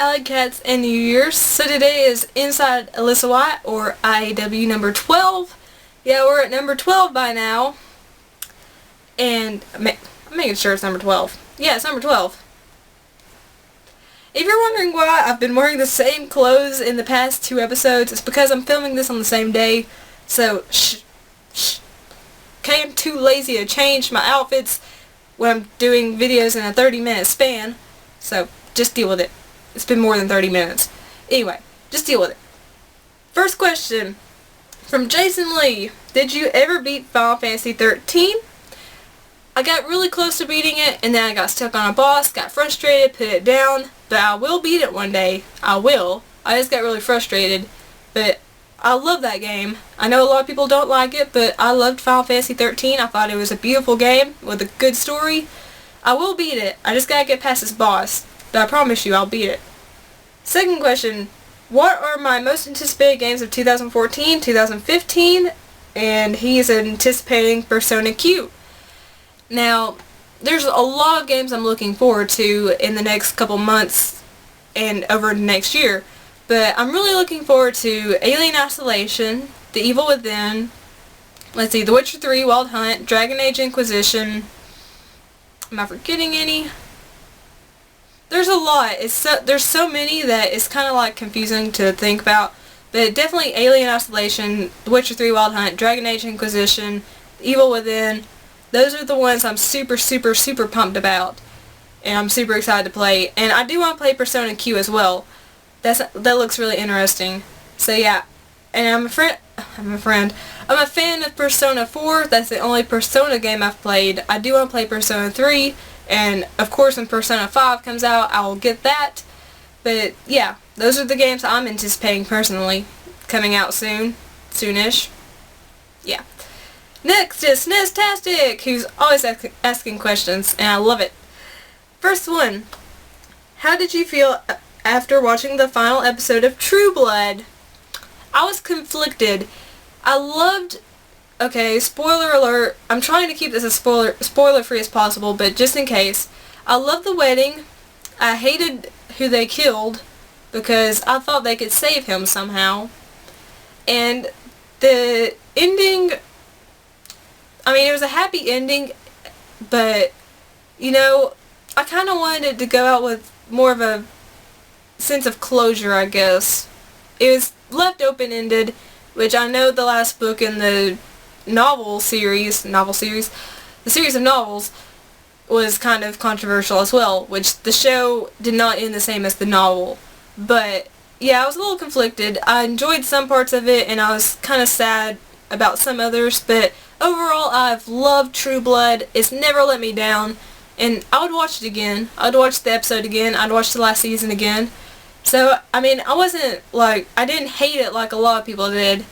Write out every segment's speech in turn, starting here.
Alycats and New Year's. So today is Inside Alyssa White, or IAW number 12. Yeah, we're at number 12 by now. And I'm making sure it's number 12. Yeah, it's number 12. If you're wondering why I've been wearing the same clothes in the past 2 episodes, it's because I'm filming this on the same day. So, okay, I'm too lazy to change my outfits when I'm doing videos in a 30-minute span. So, just deal with it. It's been more than 30 minutes. Anyway, just deal with it. First question from Jason Lee. Did you ever beat Final Fantasy 13? I got really close to beating it, and then I got stuck on a boss, got frustrated, put it down, but I will beat it one day. I will. I just got really frustrated, but I love that game. I know a lot of people don't like it, but I loved Final Fantasy 13. I thought it was a beautiful game with a good story. I will beat it. I just gotta get past this boss, but I promise you I'll beat it. Second question, what are my most anticipated games of 2014, 2015? And he's anticipating Persona Q. Now, there's a lot of games I'm looking forward to in the next couple months and over the next year. But I'm really looking forward to Alien Isolation, The Evil Within, let's see, The Witcher 3, Wild Hunt, Dragon Age Inquisition. Am I forgetting any? There's a lot. There's so many that it's kind of like confusing to think about. But definitely Alien Isolation, The Witcher 3, Wild Hunt, Dragon Age Inquisition, The Evil Within. Those are the ones I'm super pumped about. And I'm super excited to play. And I do want to play Persona Q as well. That looks really interesting. So yeah. And I'm a fan of Persona 4. That's the only Persona game I've played. I do want to play Persona 3. And of course when Persona 5 comes out, I will get that. But yeah, those are the games I'm anticipating personally. Coming out soon. Soonish. Yeah. Next is Sneztastic, who's always asking questions, and I love it. First one. How did you feel after watching the final episode of True Blood? I was conflicted. I loved... Okay, spoiler alert. I'm trying to keep this as spoiler-free as possible, but just in case. I loved the wedding. I hated who they killed, because I thought they could save him somehow. And the ending... I mean, it was a happy ending, but, you know, I kind of wanted it to go out with more of a sense of closure, I guess. It was left open-ended, which I know the last book in the the series of novels, was kind of controversial as well, which the show did not end the same as the novel. But, yeah, I was a little conflicted. I enjoyed some parts of it, and I was kind of sad about some others, but overall, I've loved True Blood. It's never let me down, and I would watch it again. I'd watch the episode again. I'd watch the last season again. So, I mean, I didn't hate it like a lot of people did.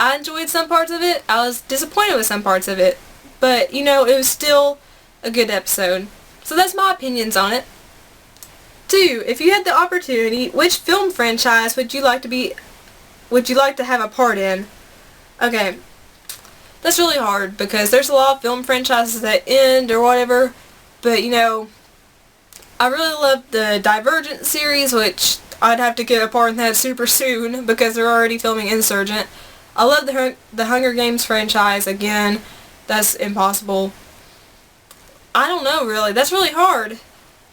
I enjoyed some parts of it. I was disappointed with some parts of it. But, you know, it was still a good episode. So that's my opinions on it. 2. If you had the opportunity, which film franchise would you like to have a part in? Okay. That's really hard because there's a lot of film franchises that end or whatever, but you know, I really love the Divergent series, which I'd have to get a part in that super soon because they're already filming Insurgent. I love the Hunger Games franchise. Again, that's impossible. I don't know really. That's really hard.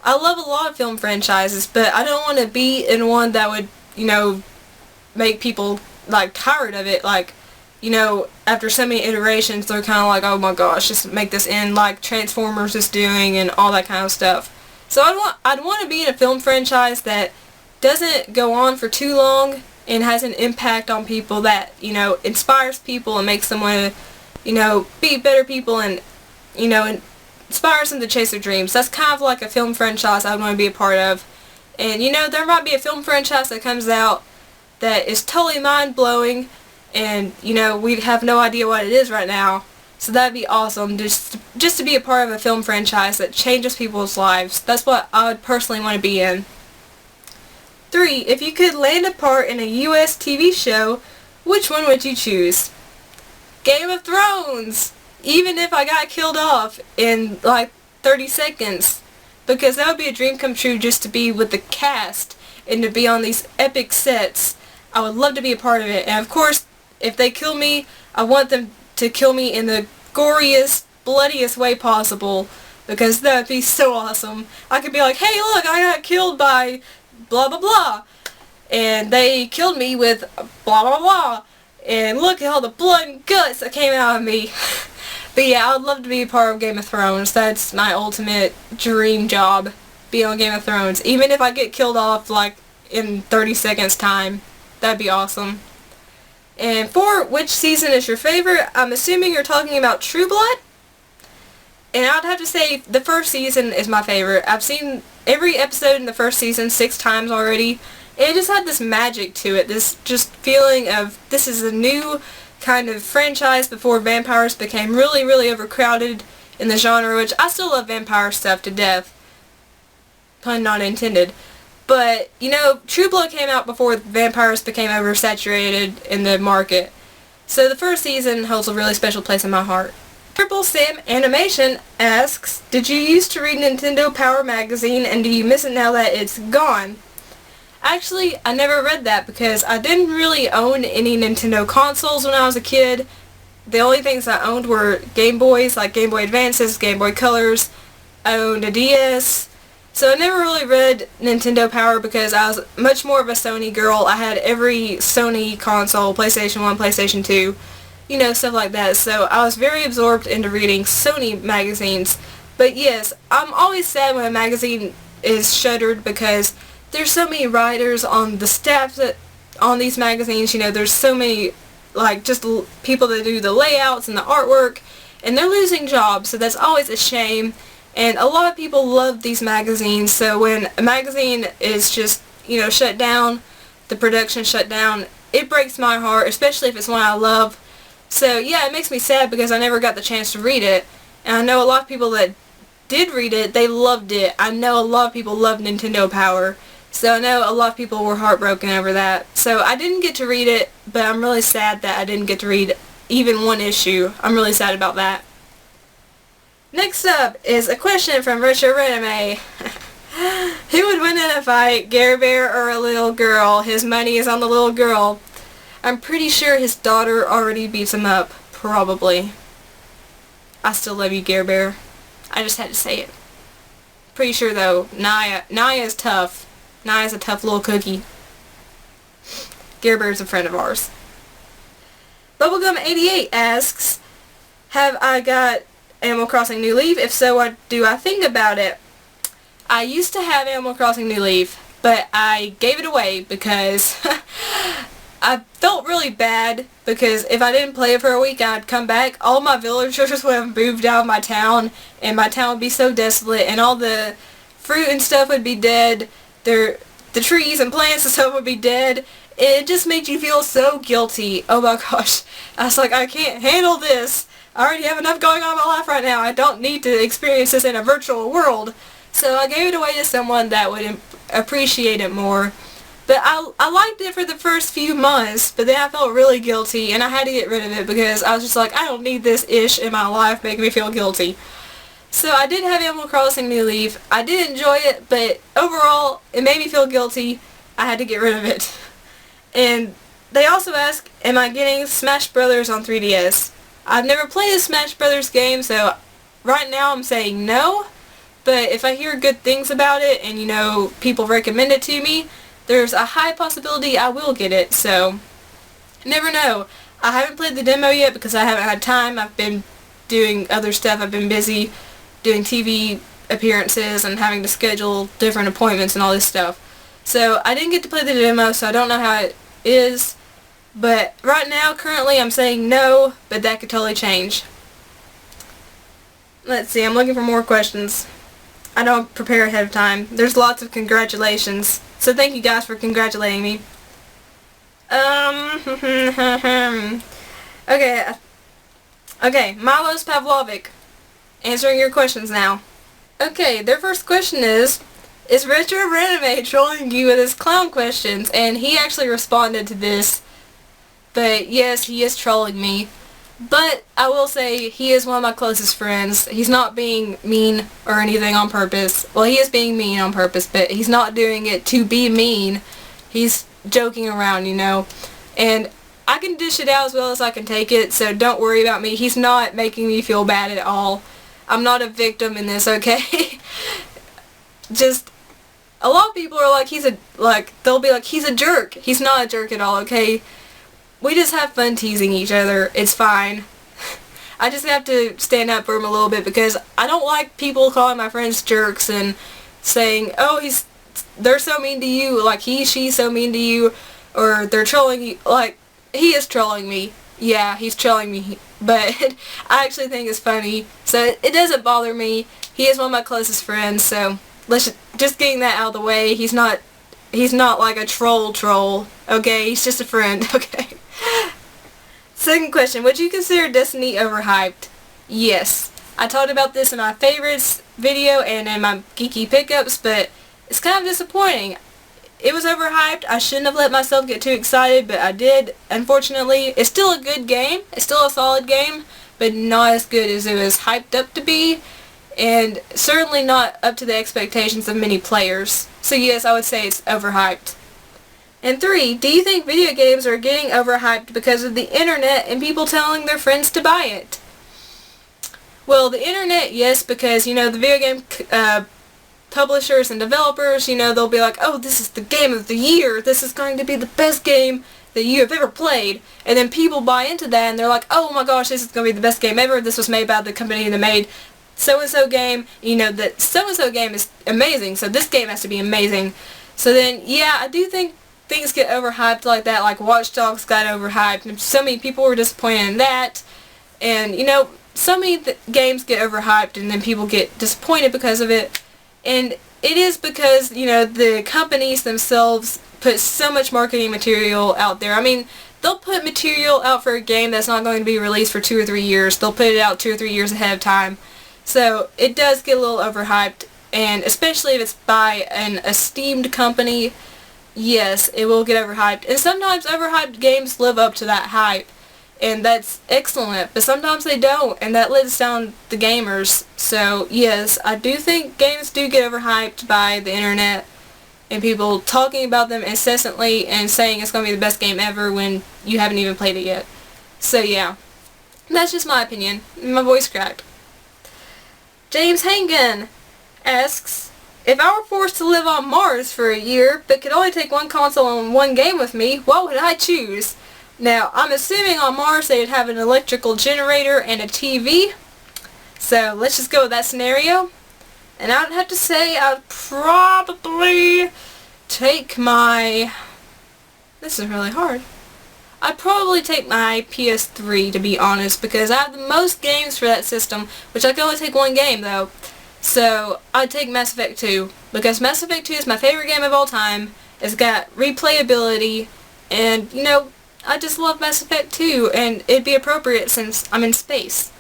I love a lot of film franchises, but I don't want to be in one that would, you know, make people like tired of it. Like, you know, after so many iterations, they're kind of like, oh my gosh, just make this end like Transformers is doing and all that kind of stuff. So I'd want to be in a film franchise that doesn't go on for too long and has an impact on people that, you know, inspires people and makes them want to, you know, be better people and, you know, inspires them to chase their dreams. That's kind of like a film franchise I'd want to be a part of. And, you know, there might be a film franchise that comes out that is totally mind-blowing, and, you know, we have no idea what it is right now. So that'd be awesome, just to be a part of a film franchise that changes people's lives. That's what I would personally want to be in. 3. If you could land a part in a US TV show, which one would you choose? Game of Thrones! Even if I got killed off in like 30 seconds. because that would be a dream come true just to be with the cast and to be on these epic sets. I would love to be a part of it. And of course, if they kill me, I want them to kill me in the goriest, bloodiest way possible, because that would be so awesome. I could be like, hey look, I got killed by blah blah blah, and they killed me with blah blah blah, and look at all the blood and guts that came out of me. But yeah, I would love to be a part of Game of Thrones. That's my ultimate dream job, be on Game of Thrones. Even if I get killed off like in 30 seconds time, that'd be awesome. And for which season is your favorite, I'm assuming you're talking about True Blood. And I'd have to say the first season is my favorite. I've seen every episode in the first season 6 times already. And it just had this magic to it, this just feeling of this is a new kind of franchise before vampires became really, really overcrowded in the genre, which I still love vampire stuff to death. Pun not intended. But, you know, True Blood came out before vampires became oversaturated in the market. So the first season holds a really special place in my heart. Triple Sam Animation asks, did you used to read Nintendo Power magazine and do you miss it now that it's gone? Actually, I never read that because I didn't really own any Nintendo consoles when I was a kid. The only things I owned were Game Boys, like Game Boy Advances, Game Boy Colors. I owned a DS. So I never really read Nintendo Power because I was much more of a Sony girl. I had every Sony console, PlayStation 1, PlayStation 2, you know, stuff like that. So I was very absorbed into reading Sony magazines. But yes, I'm always sad when a magazine is shuttered because there's so many writers on the staff that on these magazines. You know, there's so many, like, just people that do the layouts and the artwork, and they're losing jobs, so that's always a shame. And a lot of people love these magazines, so when a magazine is just, you know, shut down, the production shut down, it breaks my heart, especially if it's one I love. So yeah, it makes me sad because I never got the chance to read it. And I know a lot of people that did read it, they loved it. I know a lot of people love Nintendo Power. So I know a lot of people were heartbroken over that. So I didn't get to read it, but I'm really sad that I didn't get to read even one issue. I'm really sad about that. Next up is a question from Retro Rename. Who would win in a fight, Gare Bear or a little girl? His money is on the little girl. I'm pretty sure his daughter already beats him up. Probably. I still love you, Gare Bear. I just had to say it. Pretty sure though, Naya is tough. Naya's a tough little cookie. Gare Bear's a friend of ours. Bubblegum88 asks, have I got Animal Crossing New Leaf? If so, what do I think about it? I used to have Animal Crossing New Leaf, but I gave it away because I felt really bad because if I didn't play it for a week, I'd come back. All my villagers would have moved out of my town, and my town would be so desolate, and all the fruit and stuff would be dead. The trees and plants and stuff would be dead. It just made you feel so guilty. Oh my gosh. I was like, I can't handle this. I already have enough going on in my life right now. I don't need to experience this in a virtual world. So I gave it away to someone that would appreciate it more. But I liked it for the first few months, but then I felt really guilty, and I had to get rid of it because I was just like, I don't need this ish in my life making me feel guilty. So I did have Animal Crossing New Leaf. I did enjoy it, but overall, it made me feel guilty. I had to get rid of it. And they also ask, am I getting Smash Brothers on 3DS? I've never played a Smash Brothers game, so right now I'm saying no. But if I hear good things about it and, you know, people recommend it to me, there's a high possibility I will get it, so never know. I haven't played the demo yet because I haven't had time. I've been doing other stuff. I've been busy doing TV appearances and having to schedule different appointments and all this stuff. So I didn't get to play the demo, so I don't know how it is. But right now, currently, I'm saying no, but that could totally change. Let's see, I'm looking for more questions. I don't prepare ahead of time. There's lots of congratulations. So thank you guys for congratulating me. Okay, Milos Pavlovic. Answering your questions now. Okay, their first question is Retro Rename trolling you with his clown questions? And he actually responded to this. But yes, he is trolling me. But I will say he is one of my closest friends. He's not being mean or anything on purpose. Well, he is being mean on purpose, but he's not doing it to be mean. He's joking around, you know. And I can dish it out as well as I can take it, so don't worry about me. He's not making me feel bad at all. I'm not a victim in this, okay? Just, a lot of people are like, they'll be like, he's a jerk. He's not a jerk at all, okay? We just have fun teasing each other. It's fine. I just have to stand up for him a little bit because I don't like people calling my friends jerks and saying, oh, they're so mean to you, like she's so mean to you, or they're trolling you. Like, he is trolling me. Yeah, he's trolling me, but I actually think it's funny, so it doesn't bother me. He is one of my closest friends, so let's just getting that out of the way. He's not like a troll, okay? He's just a friend, okay? Second question, would you consider Destiny overhyped? Yes. I talked about this in my favorites video and in my geeky pickups, but it's kind of disappointing. It was overhyped. I shouldn't have let myself get too excited, but I did, unfortunately. It's still a good game. It's still a solid game, but not as good as it was hyped up to be, and certainly not up to the expectations of many players. So yes, I would say it's overhyped. And 3, do you think video games are getting overhyped because of the internet and people telling their friends to buy it? Well, the internet, yes, because, you know, the video game publishers and developers, you know, they'll be like, oh, this is the game of the year. This is going to be the best game that you have ever played. And then people buy into that and they're like, oh my gosh, this is going to be the best game ever. This was made by the company that made so-and-so game. You know, that so-and-so game is amazing, so this game has to be amazing. So then, yeah, I do think things get overhyped like that, like Watch Dogs got overhyped, and so many people were disappointed in that, and, you know, so many games get overhyped, and then people get disappointed because of it, and it is because, you know, the companies themselves put so much marketing material out there. I mean, they'll put material out for a game that's not going to be released for 2 or 3 years. They'll put it out 2 or 3 years ahead of time, so it does get a little overhyped, and especially if it's by an esteemed company. Yes, it will get overhyped. And sometimes overhyped games live up to that hype. And that's excellent. But sometimes they don't. And that lets down the gamers. So, yes, I do think games do get overhyped by the internet. And people talking about them incessantly and saying it's going to be the best game ever when you haven't even played it yet. So, yeah. That's just my opinion. My voice cracked. James Hangan asks, if I were forced to live on Mars for a year, but could only take one console and one game with me, what would I choose? Now, I'm assuming on Mars they'd have an electrical generator and a TV. So, let's just go with that scenario. And I would have to say I'd probably take my... This is really hard. I'd probably take my PS3, to be honest, because I have the most games for that system, which I can only take one game, though. So, I'd take Mass Effect 2, because Mass Effect 2 is my favorite game of all time. It's got replayability, and, you know, I just love Mass Effect 2, and it'd be appropriate since I'm in space.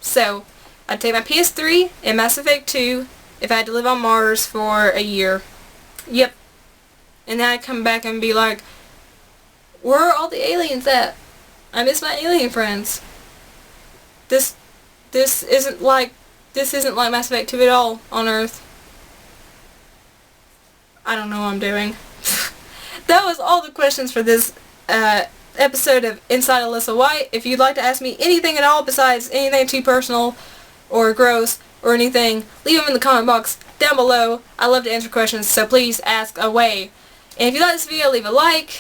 So, I'd take my PS3 and Mass Effect 2 if I had to live on Mars for a year. Yep. And then I'd come back and be like, where are all the aliens at? I miss my alien friends. This isn't like Mass Effect 2 at all on Earth. I don't know what I'm doing. That was all the questions for this episode of Inside Alyssa White. If you'd like to ask me anything at all besides anything too personal or gross or anything, leave them in the comment box down below. I love to answer questions, so please ask away. And if you like this video, leave a like,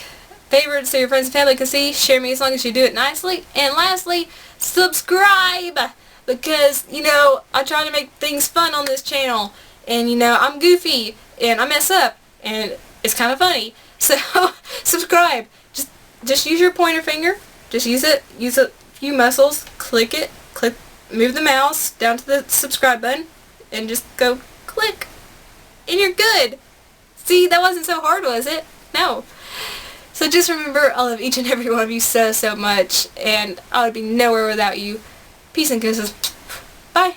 favorite so your friends and family can see, share me as long as you do it nicely, and lastly, subscribe! Because, you know, I try to make things fun on this channel, and, you know, I'm goofy, and I mess up, and it's kind of funny, so subscribe. Just use your pointer finger, just use a few muscles, move the mouse down to the subscribe button, and just go click, and you're good. See, that wasn't so hard, was it? No. So just remember, I love each and every one of you so much, and I would be nowhere without you. Peace and kisses. Bye.